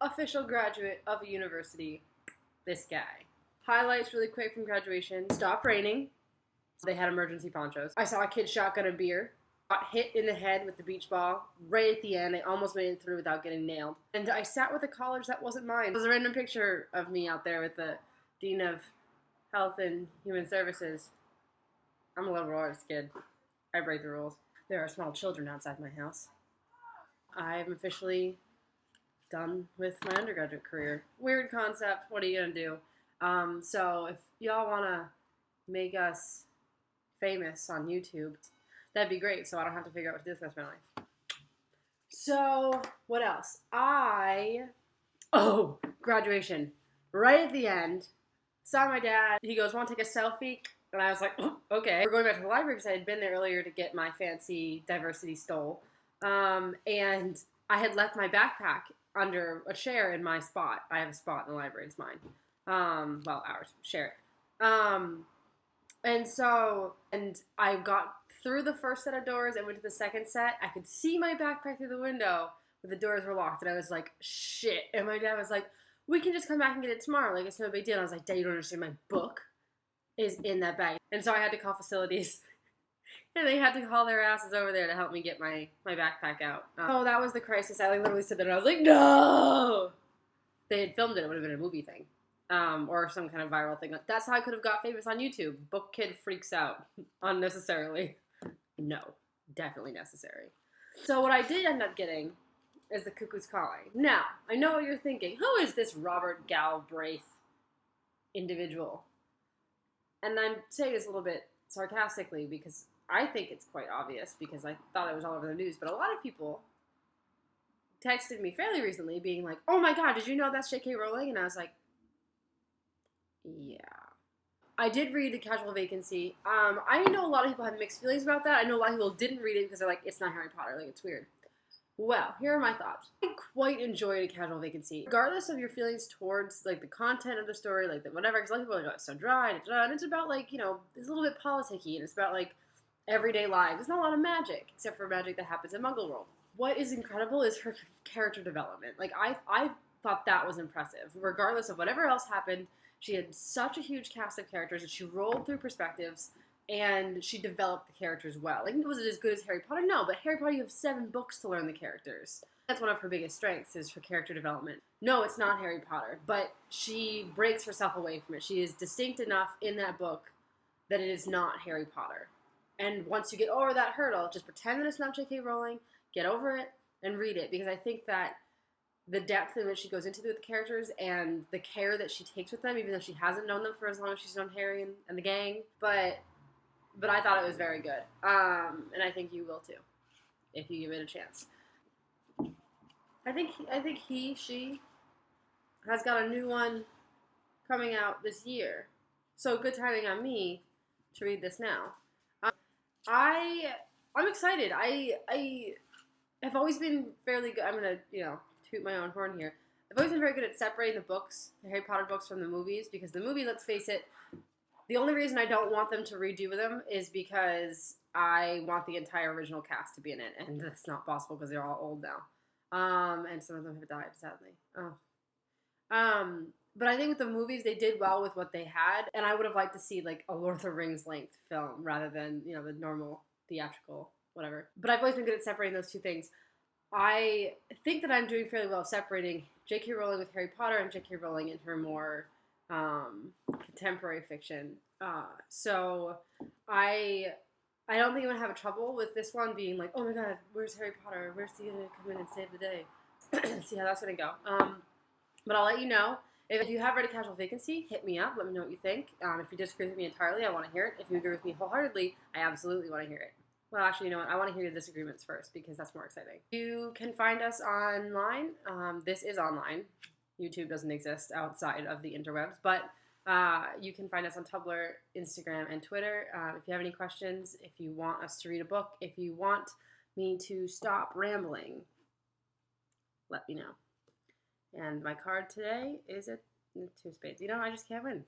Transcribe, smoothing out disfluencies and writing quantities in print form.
official graduate of a university, this guy. Highlights really quick from graduation. Stopped raining. They had emergency ponchos. I saw a kid shotgun a beer. Got hit in the head with the beach ball right at the end. I almost made it through without getting nailed. And I sat with a college that wasn't mine. It was a random picture of me out there with the Dean of Health and Human Services. I'm a liberal arts kid. I break the rules. There are small children outside my house. I'm officially done with my undergraduate career. Weird concept. What are you gonna do? So if y'all wanna make us famous on YouTube, that'd be great. So I don't have to figure out what to do with the rest of my life. So what else? Graduation. Right at the end, saw my dad. He goes, "Want to take a selfie?" And I was like, "Oh, okay." We're going back to the library because I had been there earlier to get my fancy diversity stole. And I had left my backpack under a chair in my spot. I have a spot in the library. It's mine. Well, ours. Share it. And I got through the first set of doors and went to the second set. I could see my backpack through the window, but the doors were locked. And I was like, shit. And my dad was like, "We can just come back and get it tomorrow. Like, it's no big deal." And I was like, "Dad, you don't understand. My book is in that bag." And so I had to call facilities. And they had to call their asses over there to help me get my backpack out. So that was the crisis. I literally stood there and I was like, no! They had filmed it. It would have been a movie thing. Or some kind of viral thing. That's how I could have got famous on YouTube. Book kid freaks out unnecessarily. No, definitely necessary. So what I did end up getting is The Cuckoo's Calling. Now, I know what you're thinking. Who is this Robert Galbraith individual? And I'm saying this a little bit sarcastically because I think it's quite obvious because I thought it was all over the news. But a lot of people texted me fairly recently being like, "Oh my god, did you know that's J.K. Rowling?" And I was like, yeah. I did read The Casual Vacancy. I know a lot of people have mixed feelings about that. I know a lot of people didn't read it because they're like, it's not Harry Potter. Like, it's weird. Well, here are my thoughts. I quite enjoyed A Casual Vacancy. Regardless of your feelings towards, like, the content of the story, like, the whatever, because a lot of people are like, "Oh, it's so dry, and it's about, like, you know, it's a little bit politicky, and it's about, like, everyday lives. There's not a lot of magic, except for magic that happens in Muggle World. What is incredible is her character development. Like, I thought that was impressive. Regardless of whatever else happened, she had such a huge cast of characters that she rolled through perspectives, and she developed the characters well. Like, was it as good as Harry Potter? No, but Harry Potter, you have 7 books to learn the characters. That's one of her biggest strengths, is her character development. No, it's not Harry Potter, but she breaks herself away from it. She is distinct enough in that book that it is not Harry Potter. And once you get over that hurdle, just pretend that it's not J.K. Rowling, get over it, and read it. Because I think that the depth in which she goes into with the characters and the care that she takes with them, even though she hasn't known them for as long as she's known Harry and the gang. But I thought it was very good. And I think you will too, if you give it a chance. I think she has got a new one coming out this year. So good timing on me to read this now. I'm excited. I have always been fairly good. I'm gonna, toot my own horn here. I've always been very good at separating the books, the Harry Potter books, from the movies, because the movie, let's face it, the only reason I don't want them to redo them is because I want the entire original cast to be in it, and that's not possible because they're all old now. And some of them have died, sadly. But I think with the movies, they did well with what they had, and I would have liked to see, like, a Lord of the Rings length film rather than, the normal theatrical whatever. But I've always been good at separating those two things. I think that I'm doing fairly well separating J.K. Rowling with Harry Potter and J.K. Rowling in her more contemporary fiction. So I don't think I'm going to have trouble with this one being like, "Oh my god, where's Harry Potter? Where's he going to come in and save the day?" See how that's going to go. But I'll let you know. If you have read A Casual Vacancy, hit me up. Let me know what you think. If you disagree with me entirely, I want to hear it. If you agree with me wholeheartedly, I absolutely want to hear it. Well, actually, you know what? I want to hear your disagreements first because that's more exciting. You can find us online. This is online. YouTube doesn't exist outside of the interwebs, but you can find us on Tumblr, Instagram, and Twitter. If you have any questions, if you want us to read a book, if you want me to stop rambling, let me know. And my card today is a 2 spades. I just can't win.